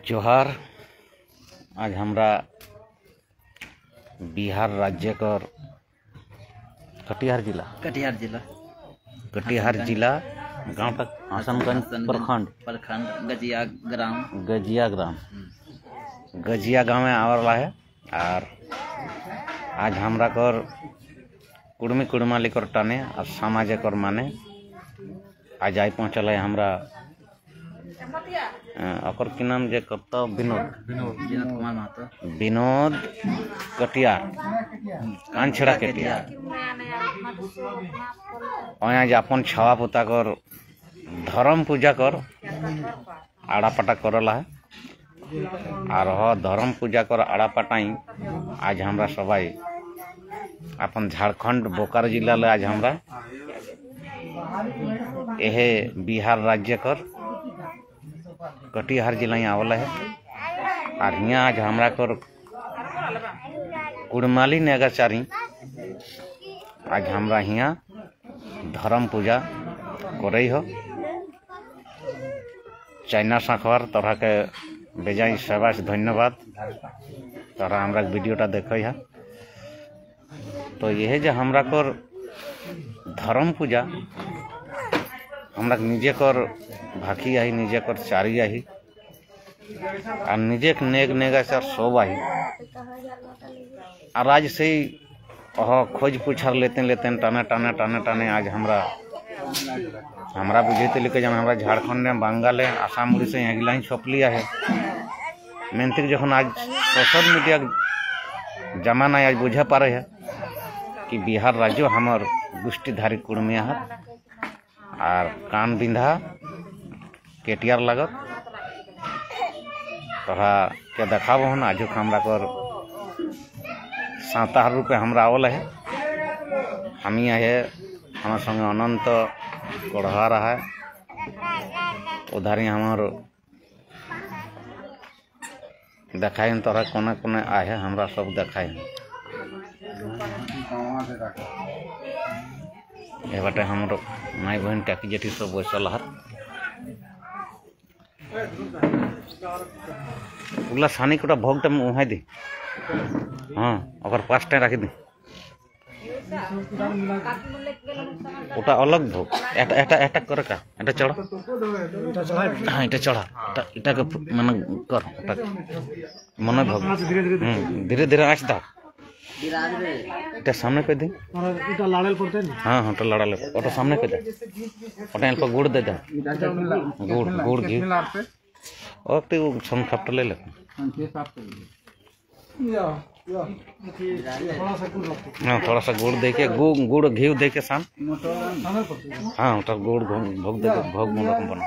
जोहार। आज हमरा बिहार राज्य कर कटिहार जिला गांव तक हसनगंज प्रखंड गजिया गांव में आवला है। और आज हमरा कर कुड़मी कुड़मा लेकर टाने और समाज कर माने आज आई पहुँचल है हमरा अकर की नाम जे करता विनोद कटियार कांछड़ा कटियार आज अपन छवा पुता कर धर्म पूजा कर आड़ा पटा करला है। और धर्म पूजा कर आड़ा पटाई आज हमरा सबाई अपन झारखंड बोकारो जिला ले आज हमरा यह बिहार राज्य कर कटिहार जिला आवला है। और यहाँ आज हमरा कर कुड़माली नगरचारी आज हमरा यहाँ धर्म पूजा करई हो। चाइना साखर तरह के बेजाई सेवास धन्यवाद तोरा हमरा वीडियोटा देखई है। तो यह जे हमरा कर धर्म पूजा हमरा निजे कर भाकी आई निजे कर चारी आई और निजे नेग नेगा सर सब आई। और आज से खोज पूछर लेते टाने आज हमरा बुझे लेके जब हमरा झारखंड में बंगाल आसाम उड़ीसा यहाँ लाइन छपलिया है मेनतिक जखन आज सोशल मीडिया जमाना आज बुझे पारे है कि बिहार राज्य हमार गोष्ठीधारी कुड़मिया है। और कान बिंधा केटियार लागत तोरा के देखाब हन आज हमरा कर 70 रुपये हमरा आवल है। हम है हमारे संगे अनंत कोढ़ा रहा है उधार ही हमार देखाई तोरा कोने कोने आए है हमरा सब देखाई ये बाटे हमारे माई बहन काकी जेठी सब बैसल है। उला सानी कोटा भोग टाइम उहाई दी हाँ और 5 टाइम राखी दी ওটা अलग भोग এটা করে কা এটা চড়া हाँ এটা চড়া এটাকে মানে কর মনে ভোগ धीरे धीरे आँच दा এটা सामने पे दे এটা লাড়াল করতে हाँ हाँ এটা লাড়াল ওটা सामने पे दे ওটা অল্প গুড় दे दे गुड़ घी और तो छन खपट ले ले हाँ थोड़ा सा गुड़ दे के गुड़ घी दे के शाम हाँ तो गुड़ भोग दे भोग बना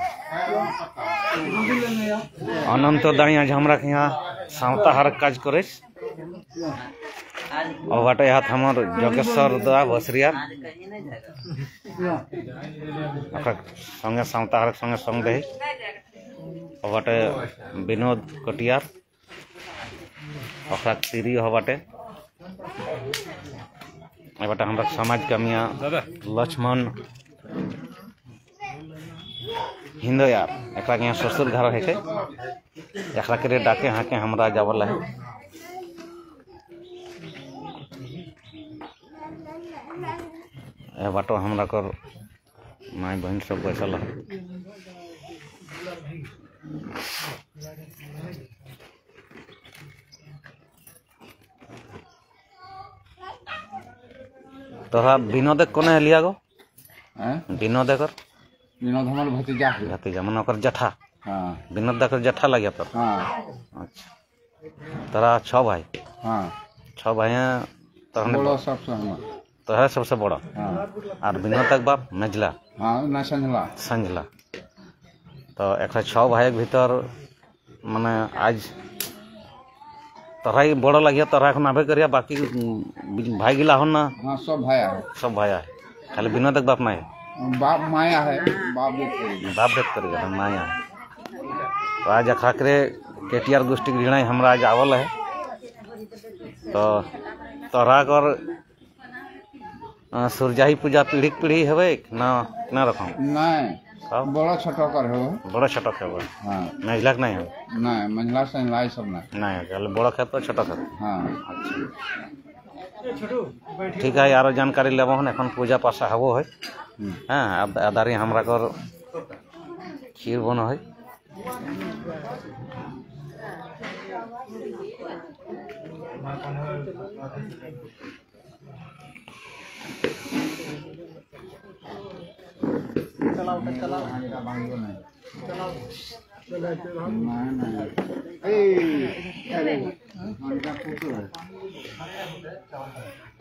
अनंत दाई आज हमरा के यहाँ सावता हर काज करे और बाटे हाथ हमार जगेश्वर दा भसरिया संगे सावता हर संगे संग दे और बाटे विनोद कटियार और तिरी हो बाटे बाटे हमरा समाज के मियाँ लक्ष्मण हिंदो यार एक यहाँ ससुर घर है एक के डाके हाँ के हमरा जावल है। बाटो हमरा कर माई बहन सब बैसल है। तोरा विनोद कोने लिया गो विनोद हमार भतीजा मन ओकर जठा विनोद कर जठा लगे तो अच्छा तोरा 6 भाई 6 भाई तोहरा सबसे बड़ा और विनोद तक बाप मझला संझला तो एक 6 भाई भीतर माने आज तोरा बड़ा लगे तोरा नाभे करिया बाकी भाई गिला हो ना सब भाई है खाली विनोद तक बाप माया बाप माया है बाप देख करेगा माया है। तो आज अखाकरे केटियार गोष्ठी ऋण हमरा आज आवल है। तो तोरा कर सूरजाही पूजा पीढ़ी पीढ़ी है ना ना रखम बड़ा छोटा कर हो बड़ा छोटा खेब हाँ महिला नहीं है नहीं महिला से लाई सब नहीं नहीं बड़ा खेब तो छोटा खेब हाँ ठीक है यारो जानकारी लेबो हन एखन पूजा पासा हबो है हाँ आदारी हमरा कर खीर बनो है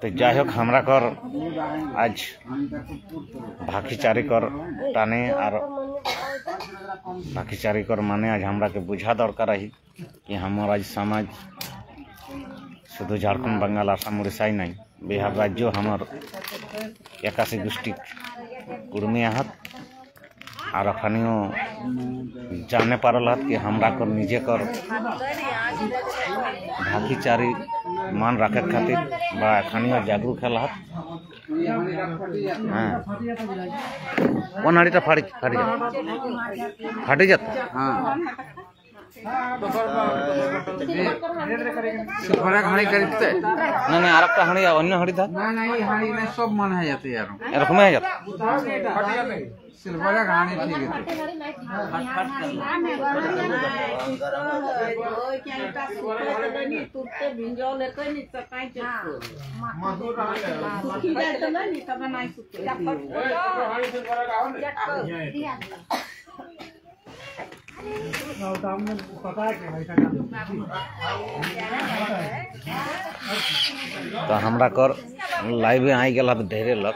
तो যাই হোক हमरा कर आज भाखीचारी कर टाने और भाखीचारी कर माने आज हमरा के बुझा दरकार रही कि हमार आज समाज शुद्ध झारखंड बंगाल आसाम उड़ीसा ही नहीं बिहार राज्य हमार 81 डिस्ट्रिक्ट कुर्मी आहत और अखनियो जाने पारल कि हमरा कर निजे कर भाखीचारी मान रखे खातिर बा अखनियो जागरूक है हाँ कौन हाड़ीटा फाटी जाता हाँ सिल्वरा हाड़ी करते नहीं आरकटा हाड़ी अन्य हाड़ी था नहीं हाड़ी में सब मन है जाते यार एरकम है जाता सिल्वरा हाड़ी ठीक तो हमरा कर लाइव आई गल ढेरे लग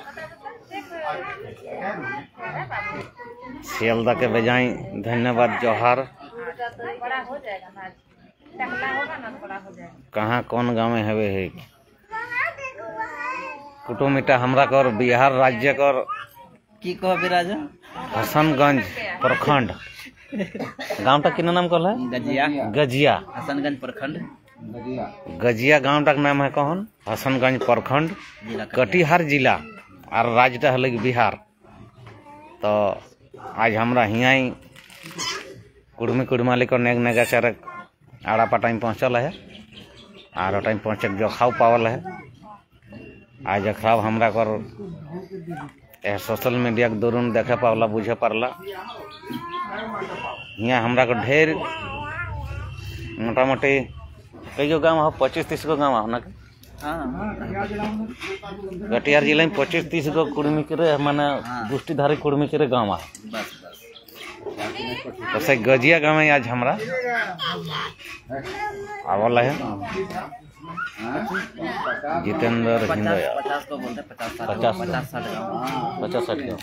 सियालदा के बजाय धन्यवाद जोहार कहाँ कौन गाँव में हवे है कुटुमिटा हमरा कर बिहार राज्य कर की कह राजा हसनगंज प्रखंड गाँव तक कितना नाम कहल है गजिया गजिया हसनगंज प्रखंड गजिया गाँव तक नाम है कौन हसनगंज प्रखंड कटिहार जिला और राज्य है बिहार तो आज हमरा हियाँ कुड़मी कुड़माली को नेग नेगा चरक आड़ा पटाई पहुँचल है और टाइम पहुँचे जो खाव पावल है आज अखराव हमरा कर सोशल मीडिया के दौरान देखे पावला बुझे पारला यहाँ हमरा को ढेर मोटा मोटी कई गो गाँव हो 25-30 गो गाँव हो ना कटिहार जिला में 25-30 गो कुड़मी के माने गोष्ठीधारी कुड़मी के गाँव है तो से गजिया गाँव में आज हमरा आवल है जितेंद्र हिंदया 50-60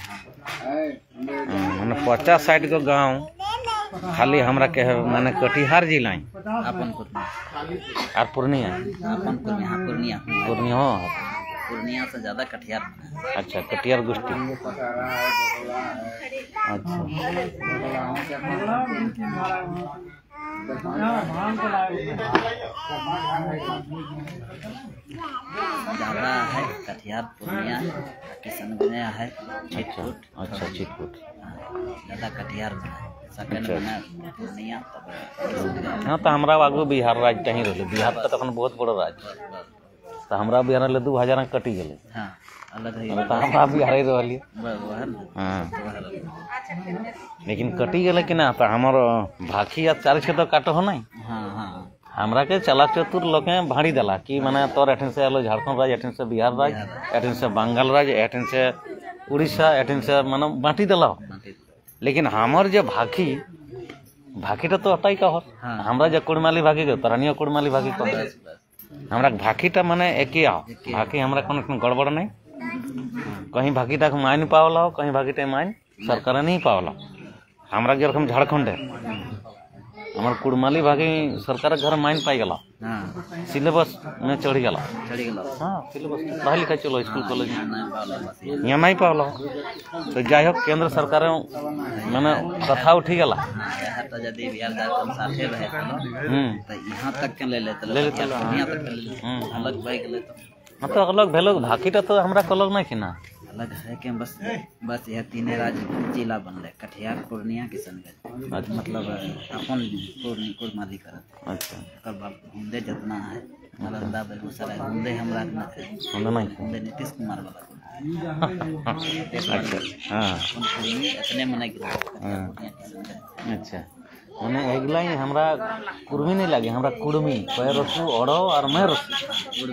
मैंने 50-60 को गाँव खाली हमरा के माने कटिहार जिला अपन और पूर्णिया पूर्णिया से ज्यादा कटिहार अच्छा कटिहार गोष्ठी अच्छा ज्यादा है कटिहार पूर्णिया किशनगंज है चित्रकूट अच्छा चित्रकूट ज्यादा कटिहार में है पूर्णिया हाँ तो हमरा आगू बिहार राज्य कहीं रहे बिहार का तो बहुत बड़ा राज्य तो हमरा बिहार ले 2000 कटी गए हाँ अलग है तो हमरा बिहार रही हाँ लेकिन कटी गए कि ना तो हमार भाखी या 4 तो काटो हो नहीं हाँ हाँ हमरा के चलाक चतुर लोग भाड़ी दिला कि माने तोर एठन से आलो झारखंड राज्य एठन से बिहार राज्य एठन से बंगाल राज्य एठन से उड़ीसा एठन से माने बांटी दिला लेकिन हमार जो भाखी तो अटाई का हो हमरा जो कुड़माली भागी के तरनिया कुड़माली भागी को हमरा भाखीटा माने एक ही आओ भाखी हमरा कोनो गड़बड़ नहीं कहीं भागीटा माइन पावला हो कहीं भागीटा माइन सरकार नहीं पावला हमरा जेरकम झारखंड है हमार कुड़माली भागी सरकार घर माइन पाई गला सिलेबस में चढ़ी गला हाँ सिलेबस पढ़ाई लिखाई चलो स्कूल कॉलेज यहाँ नहीं पावला तो जाय हो केंद्र सरकार मैंने कथा उठी गला यदि बिहार झारखंड साथे रहे तो यहाँ तक के ले लेते अलग भाई गेले हाँ तो अलग भेलो भाखीटा तो हमरा अलग नहीं ना अलग है कि बस यह तीन राज्य जिला बनले कटिहार पूर्णिया किशनगंज मतलब अपन कुर्माली करत। अच्छा एकर बाद हुंदे जितना है नालंदा बेगूसराय हुंदे हमरा हुंदे नीतीश कुमार वाला अच्छा हाँ इतने मने अच्छा मैंने एगला ही हमरा कुर्मी नहीं लगे हमरा कुर्मी पैर रसू अड़ो और मैं रसू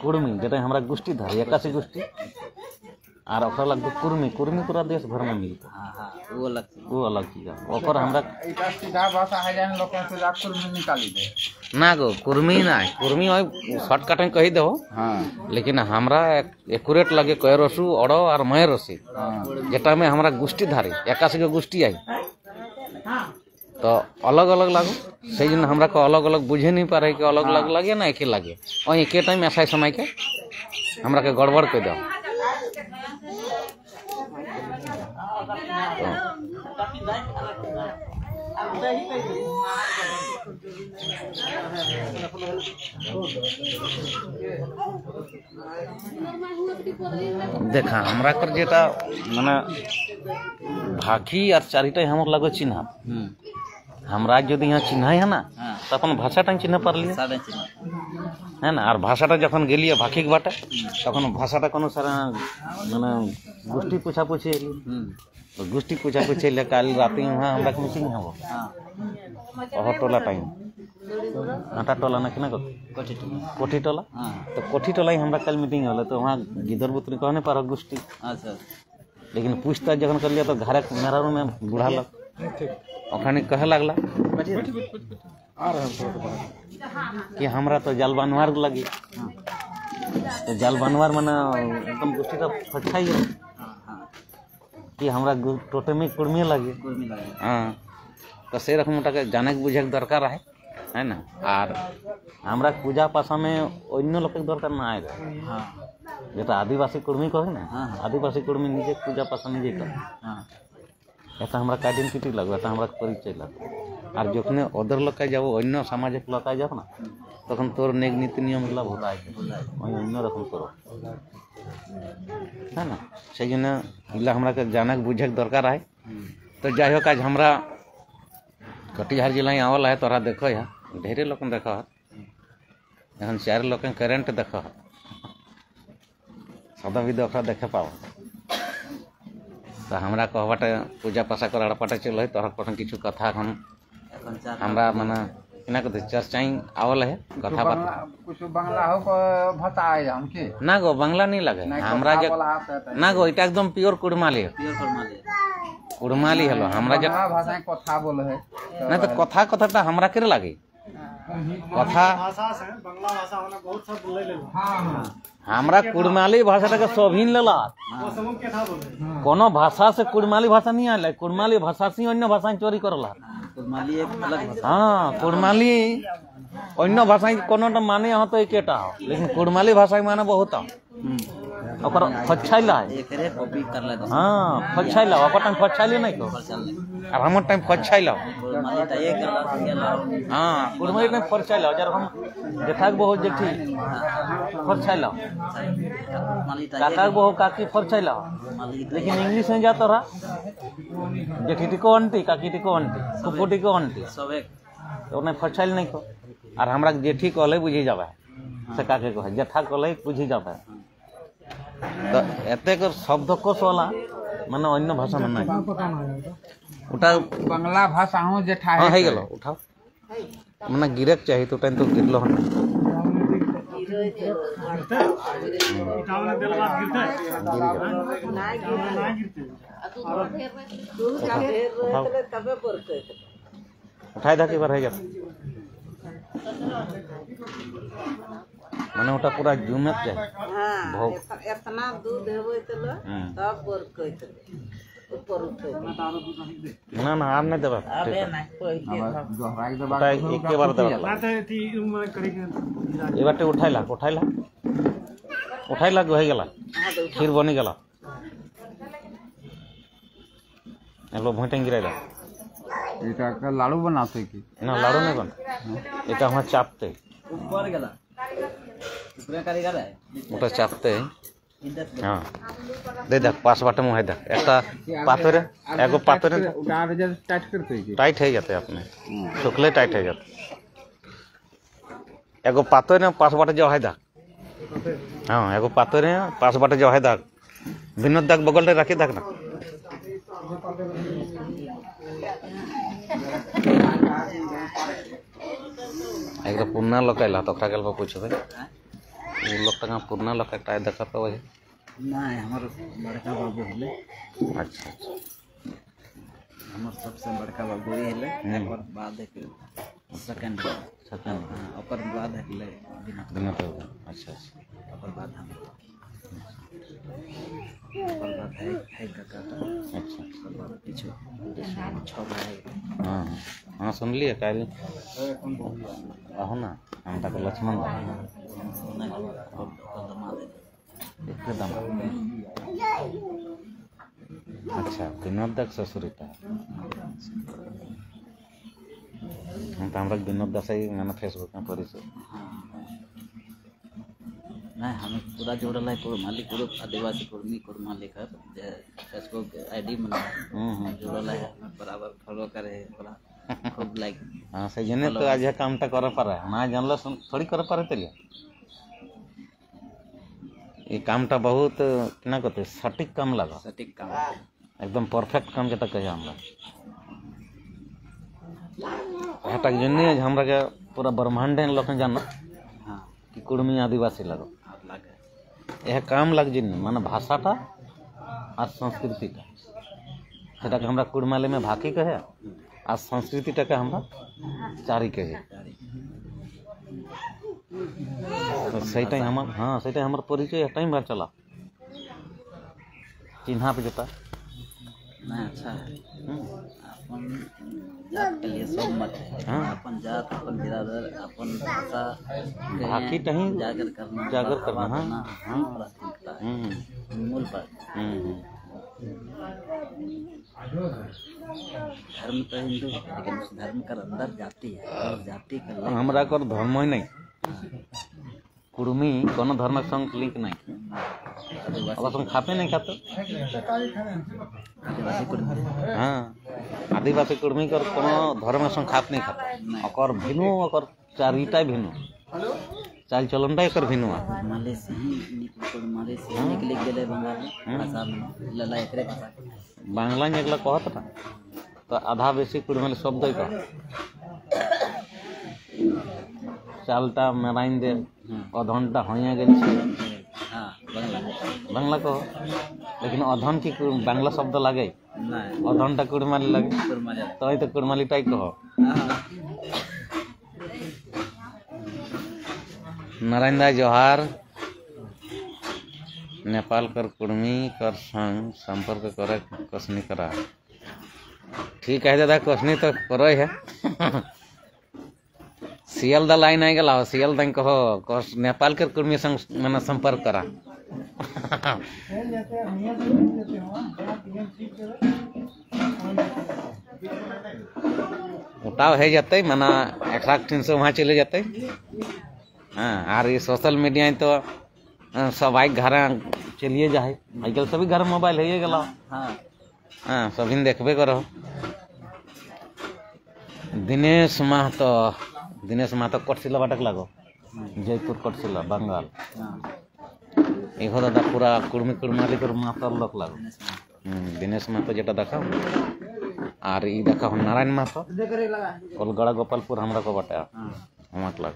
कुर्मी जेटा हमरा गुष्टी धर एकासी गुष्टी और ओकरा लगता कुर्मी कुर्मी पूरा देश भर में मिलता वो अलग चीज है ओकर हमरा इटा सीधा भाषा है जान लोग से जा कुर्मी निकाली दे ना गो कुर्मी ना कुर्मी शॉर्टकट में कही दो हां लेकिन हमरा एक्यूरेट लगे कह रसू अड़ो और मैं रसी जेटा में हमरा गुष्टी धारी एकासी के गुष्टी आई तो अलग अलग लागो से दिन हमरा को अलग अलग बुझे नहीं पा रहे कि अलग अलग लगे ना एक ही लगे और एक टाइम ऐसा समय के हमरा के गड़बड़ कर दो देखा हमरा कर जेटा माने भाखी और चारिटा हमर लगो चिन्ह हमरा यदि यहाँ चिन्ह है ना तो अपन भाषाटा चिन्ह पर लिए है ना और भाषाटा जखन गेलिए भाखी के बाटे तखन भाषाटा कोनो सारा माने गोष्ठी पूछा पूछी तो गोष्ठी पूछा पूछी ले काल रात वहाँ हमरा मीटिंग हबो अहर टोला टाइम आटा टोला ना किना कोठी टोला तो कोठी टोला ही हमरा कल मीटिंग होला तो वहाँ गिदर बुतरी कहने पर गोष्ठी अच्छा लेकिन पूछताछ जखन कर लिया तो घर मेरा रूम में बुढ़ा लग ओखाने कहे लगला कि हमरा तो जाल बनवार लगी तो जाल बनवार माने एकदम गोष्ठी तो फटकाई कि हमरा टोटमी कुर्मी लगे हाँ तो से रकम जाने के बुझे दरकार है ना और हमरा पूजा पासा में अन्य लोग दरकार ना आएगा जेटा आदिवासी कुर्मी कहे ना आदिवासी कुर्मी निजे पूजा पासा निजे कर এটা আমরা আইডেন্টিটি লাগবে এটা আমরা পরিচয় লাগবে আর যখন অদর লোকায় যাব অন্য সামাজিক লোকায় যাব না তখন তোর নেক নীতি নিয়মগুলো ভুলাই ওই অন্য রকম করো है ना সেই জন্য এগুলা আমাকে জানাক বুঝাক দরকার है तो যাই হোক আজ আমরা कटिहार जिला आवल है तोरा देखो है ढेरे लोग देखो এখন 4 लोग करेंट देखो सदा भी देखो देखे पाओ तो हमरा कहबाटे पूजा पासा कर पटे चल है तोहर पठन किछु कथा हमरा माने इना के चर्चाई आवल है कथा बात कुछ बांग्ला हो को भाषा है हमके ना गो बांग्ला नहीं लगे हमरा जे ना गो इटा एकदम प्योर कुड़माली कुड़माली हेलो हमरा जे भाषा कथा बोले है ना तो कथा कथा तो हमरा के लागे कथा भाषा से बांग्ला भाषा होना बहुत सब बोले ले हां हमरा कुड़माली भाषा के सभीन लेला वो समूह के था बोले कोनो भाषा से कुड़माली भाषा नहीं आले कुड़माली भाषा से अन्य भाषा चोरी करला कुर्माली एक अलग भाषा हाँ कुड़माली अन्य भाषा कोनो तो माने यहाँ तो एकेटा हो लेकिन कुड़माली भाषा के माने बहुत ओकर फछाइला है एकरे कॉपी कर ले हाँ फछाइला ओकर टाइम फछाइले नहीं को और हमर टाइम फछाइला कुर्माली त एक गेला हाँ कुड़माली टाइम फछाइला जब हम देखाक बहुत जेठी फछाइला कुर्माली त काका बहु काकी फछाइला लेकिन इंग्लिश में जाता रहा जेठी टिको आंटी काकी टिको आंटी फुफू टिको आंटी सब एक तो उन्हें फछाइल नहीं को और हमरा जेठी कहले बुझी जाबे से काके को जेठा कहले बुझी जाबे तो एते कर शब्दकोश वाला माने अन्य भाषा में नहीं उठा बांग्ला भाषा हो जेठा हां है गेलो उठाओ माने गिरक चाहिए तो टाइम तो गिरलो हन इटावने दिल बात गिरते ना गिरते उठाई दा के बार है जा माने उठा पूरा जुमत जाए हां इतना दूध हेबे त तब पर कहत ऊपर उठे ना ना आम नहीं देबा अबे नहीं पहिले दोहराई दे उठा एक के बार देबा ना तो थी उम्र करे के ये बाटे उठाइला हो गेला खीर बनी गेला एलो भोटे गिराइला इटा का लाडू बनाते की ना लाडू नहीं बन एटा हम चापते ऊपर गेला ऊपर कारीगर है ओटा चापते इधर हाँ दे देख पास बाटे मुँह देख एक पाथरे एगो पाथरे टाइट करते टाइट है जाते अपने शुक्ले टाइट है जाते एगो पाथरे पास बाटे जो है देख हाँ एगो पाथरे पास बाटे जो है देख विनोद दाग बगल रे रखी देख ना एक पुरना लोग कैला तो खा गल पूछबे वो लोग तक पुरना लोग एक देखा तो वही नहीं हमारे बड़का बाबू हले अच्छा हमारे सबसे बड़का बाबू ही हले और बाद एक सेकंड और बाद हले बिना तो अच्छा और बाद हम और बाद है काका अच्छा और बाद पीछे 6 भाई हाँ हाँ सुन लिए काल आहो ना हम तक लक्ष्मण एकदम अच्छा विनोद दास ससुरिता हम तो हमरा विनोद दास ही मैंने फेसबुक में परिचय नहीं हमें पूरा जोड़ल है पूरा मालिक पूरा आदिवासी कुर्मी कुर्मा लेकर फेसबुक आईडी बना जोड़ल है बराबर फॉलो करे पूरा खूब लाइक हाँ से जने तो आज काम टा करे पारे ना जानलो थोड़ी करे पारे तेलिया ये काम टा बहुत ना कहते सटीक काम लगा सटीक काम एकदम परफेक्ट काम के तक कहे हमरा हटक जन्ने हमरा के पूरा ब्रह्मांड लोग जानो हाँ कि कुर्मी आदिवासी लगो लगे यह काम लग जिन्नी माने भाषाटा और संस्कृतिटा सेटा के हमरा कुड़माले में भाकी कहे और संस्कृतिटा के हमरा चारी कहे तो सही टाइम हमर हाँ सही टाइम हमर परिचय टाइम भर चला चिन्हा पे जता नहीं अच्छा है अपन जात के लिए सब मत है हाँ। अपन जात अपन बिरादर अपन भाषा भाकी नहीं जागर करना हाँ प्राथमिकता है मूल पर धर्म तो हिंदू है लेकिन उस धर्म का अंदर जाति है और जाति का हमरा कर धर्म ही नहीं कुर्मी कोनो धर्म संग लिंक नहीं अब तुम खाते नहीं खाते आदिवासी कुर्मी हाँ आदिवासी कुर्मी कर कोनो धर्म संग खात नहीं खाता ओकर भिनु ओकर चारिटा भिनु चाल चलनटा एकर भिनु माले से ही माले से ही निकल गेले बंगाली भाषा में लला एकरे भाषा बांग्ला में एकला कहत ना तो आधा बेसी कुर्मी शब्द का चालटा मेराइन दे अधनटा होइया गेल छी हाँ बांग्ला कहो लेकिन अधन की बांग्ला शब्द लगे नहीं अधनटा कुड़माली लगे कुर्मा तो कुड़माली टाइप कहो नारायण दास जोहार नेपाल कर कुर्मी कर संग संपर्क करे कसनी करा ठीक है दादा कसनी तो करो है सियालदा लाइन आई गला सियालदा कहो कस नेपाल के कुर्मी संग मैंने संपर्क करा उठाव है जाते मना 1-300 वहाँ चले जाते हाँ और ये सोशल मीडिया तो सब आई घर चलिए जाए आजकल सभी घर मोबाइल है गला हाँ हाँ सभी देखबे करो दिनेश महतो कोटशिला बाटक लगो जयपुर कोटशिला बंगाल एगो दादा पूरा कुर्मी कुर्माली महतो लोक लगो दिनेश महतो जेटा देखा और ई देखा नारायण महतो कोलगड़ा गोपालपुर हमरा को बाटे हमक लग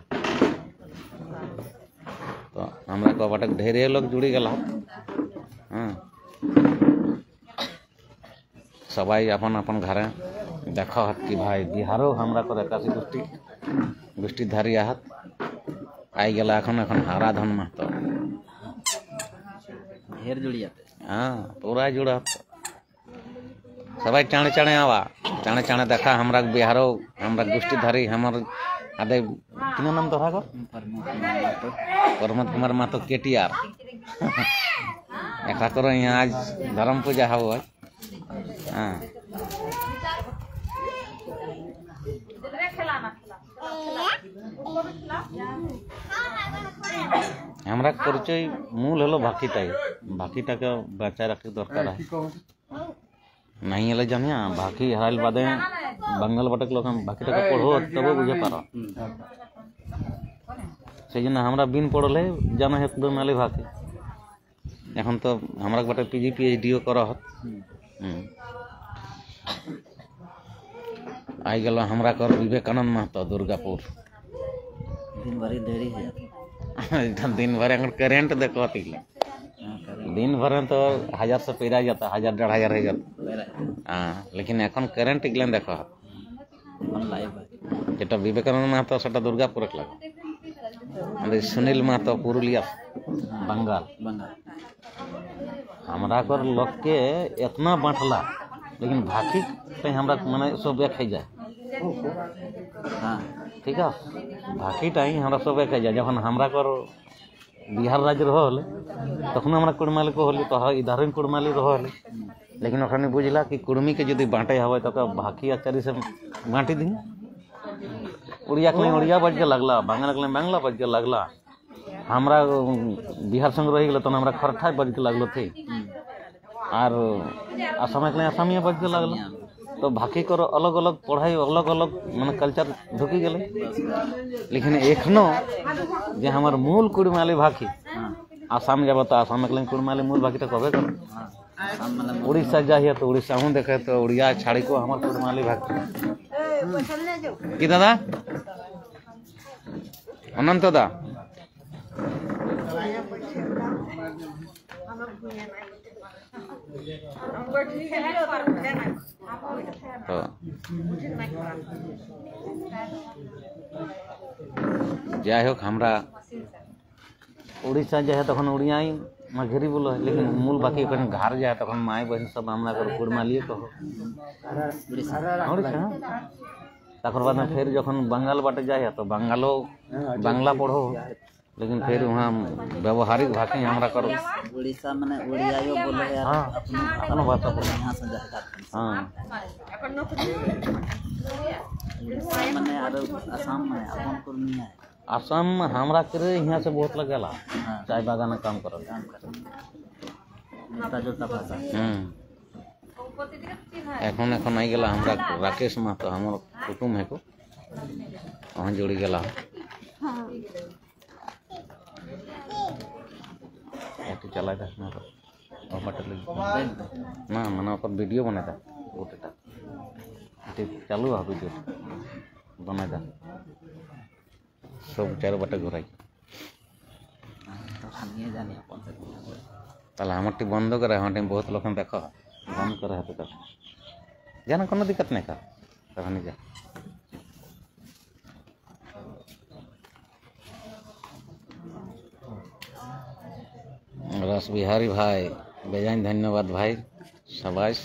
तो हमरा को बाटक ढेरे लोग जुड़ी गला हाँ सबाई अपन अपन घरे देखा हत कि भाई बिहारो हमरा को एकासी गोष्ठीधारी आहत आई गला एखन हारा धन महतो ढेर जुड़ी जाते हाँ पूरा जुड़ा सबाई चाणे चाणे आवा चाणे चाणे देखा हमरा बिहारो हमरा गोष्ठीधारी हमर आदे किना नाम तोरा को प्रमोद कुमार महतो केटीआर एकरा करो यहाँ आज धर्म पूजा हो हाँ हमरा परिचय मूल हलो भाकीटाई भाकीटाके बचाए रखे दरकार है नहीं हले जानिया भाकी हराइल बादे बंगाल बाटक लोग भाकीटाके पढ़ो तब बुझे पारो সেই জন্য আমরা বিন পড়লে জানা হয় কুড়মালি ভাষী এখন তো আমরা বাটে পিজি পিএইচডিও করা হত आई गल हमरा कर विवेकानंद महतो दुर्गापुर दिन भर ही देरी है दिन भर अगर करेंट देखो दिन भर तो 1000 से पेरा जाता 1000 1500 हो जाता हाँ लेकिन এখন करेंट गलन देखो लाइव যেটা विवेकानंद महतो সেটা दुर्गापुर লাগে सुनील महतो पुरुलिया बंगाल हमरा कर लोग के इतना बांटला लेकिन भाकी पे हमरा माने सब एक जाए हाँ ठीक है भाकी टाइम हमरा सब एक जाए जखन हमरा कर बिहार राज्य रहल तखन हमरा कुड़माली को होली तो इधर कुड़माली रहल लेकिन ओखनी बुझला कि कुड़मी के यदि बांटे हवे तो भाकी आचारी से बांटी दी उड़िया के उड़िया बज के लगला बांग्ला के बांग्ला बज के लगला हमरा बिहार संग रह गल तो हमरा खरठा बज के लगलो थे और असम के असमिया बज के लगला तो भाकी कर अलग अलग पढ़ाई अलग अलग माने कल्चर ढुकी गले लेकिन एखनो जे हमर मूल कुड़माली भाकी आसाम जब तो आसाम के कुड़माली मूल भाकी तो कबे कर उड़ीसा जाइए तो उड़ीसा हूँ देखे तो उड़िया छाड़ी को हमर कुड़माली भाकी कि दादा अनंत दा যাই হোক আমরা उड़ीसा जाए तक उड़िया मझेरी बोलो है लेकिन मूल बाकी घर जाए तक माई बहन सब हमरा कर कुड़मालिए कहो उड़ीसा तकर बाद फिर जखन बंगाल बाटे जाए तो बंगालो बांग्ला पढ़ो लेकिन फिर वहाँ व्यवहारिक भाषा हमरा करो उड़ीसा माने उड़िया यो बोले यार हाँ अपना भाषा बोलो यहाँ से जाता हाँ माने और असम में अपन कुर्मी है आसाम हमरा करे यहाँ से बहुत लगेला चाय बागान काम करल जोता भाषा এখন এখন आई गला हमरा राकेश महतो हमर कुटुम है को वहाँ जोड़ी गला ऐसे चला था ना तो और बटल ना मना पर वीडियो बना था वो टेटा ते चालू है वीडियो बना था सब चार बटे घुराई हनिए जाने अपन से ताला हमटी बंद करे हमटी बहुत लोग देखो बंद करे है तो जाना कोनो दिक्कत नहीं का कहनी जा रस बिहारी भाई बेजान धन्यवाद भाई शाबाश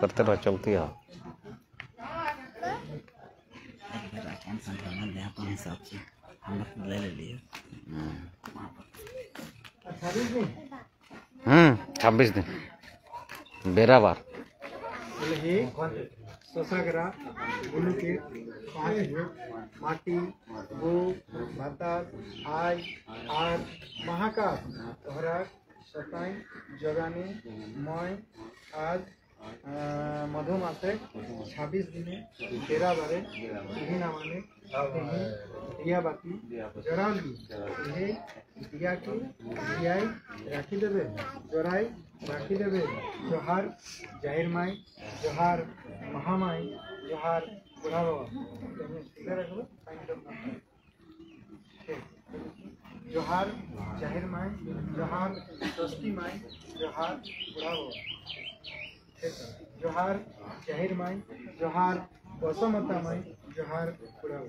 करते रहो चलती है अपन हिसाब से हम ले लिए 26 दिन बेरा बार शशाग्रा बुलुके 5 माटी गो बातास आज आर महाकाश तोहरा सताई जगाने मय आज मधुमासे 26 दिने तेरा बारे ना माने दिया बाती जराली दिया की दियाई राखी देवे जराई राखी देवे जोहार जाहिर माई जोहार महामाई जोहार बुढ़ा बाबा जोहार जाहिर माई जोहार दोस्ती माई जोहार बुढ़ा बाबा जोहार जाहिर माई जोहार बसमता माई जोहार कुड़ा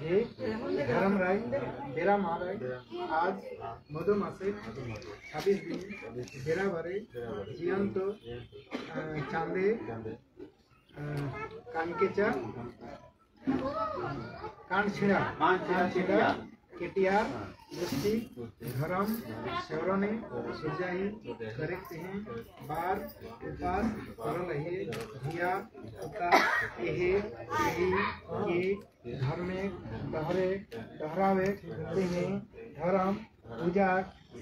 हे धर्म राय डेरा महाराय आज मधुमासे 26 दिन डेरा बारे जियंत चांदे कानकेचा कानछिड़ा केटियार दृष्टि धर्म सेवरने सुजाई करते हैं बार उपास करल है धिया उता एहे एही ये धर्मे दहरे दहरावे हैं धर्म पूजा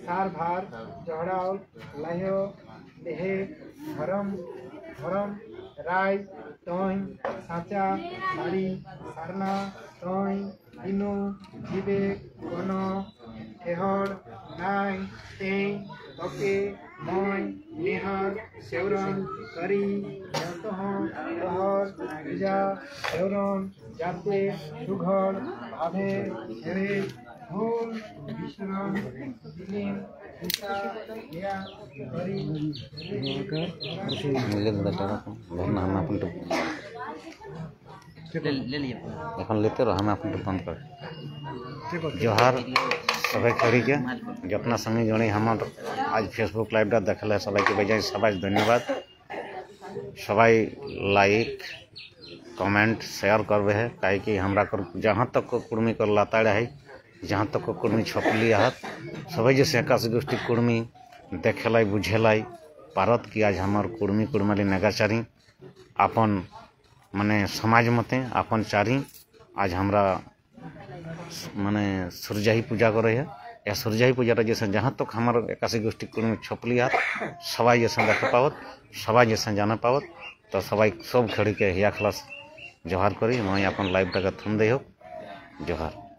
सार भार जहड़ाव लह्यो देहे धर्म धर्म राय तोय साचा साड़ी सारना तोय दिनो जीवे कोनो ठेहड़ नाय ते तोके मोय नेहर सेवरन करी जतों तोहर पूजा सेवरन जाते सुघड़ भाभे हेरे धूल विश्राम दिलीन गीता या करी मिले बेटा वरना हम अपन ले लिए এখন लेते रहो हम अपन बंद कर जोहार सबै खड़ी के जितना संगी जने हम आज फेसबुक लाइव डा देखले सबै के बजाय सबै धन्यवाद सबै लाइक कमेंट शेयर करबे है काहे कि हमरा कर जहां तक को कुर्मी कर लाता है जहां तक को कुर्मी छपली हाथ सबै जैसे आकाश गोष्ठी कुर्मी देखेलाई बुझेलाई भारत की आज हमार कुर्मी कुर्माली नगाचारी अपन माने समाज मते अपन चारी आज हमरा माने सूर्याही पूजा करे है या सूर्याही पूजा जैसे जहाँ तक हमार एकाशी गोष्ठी कुर्मी छपली हाथ सबाई जैसे देख पावत सबाई जैसे जाना पावत तो सबाई सब खड़ी के हिया खलास जोहार करी मैं अपन लाइव तक थम दे हो जोहार।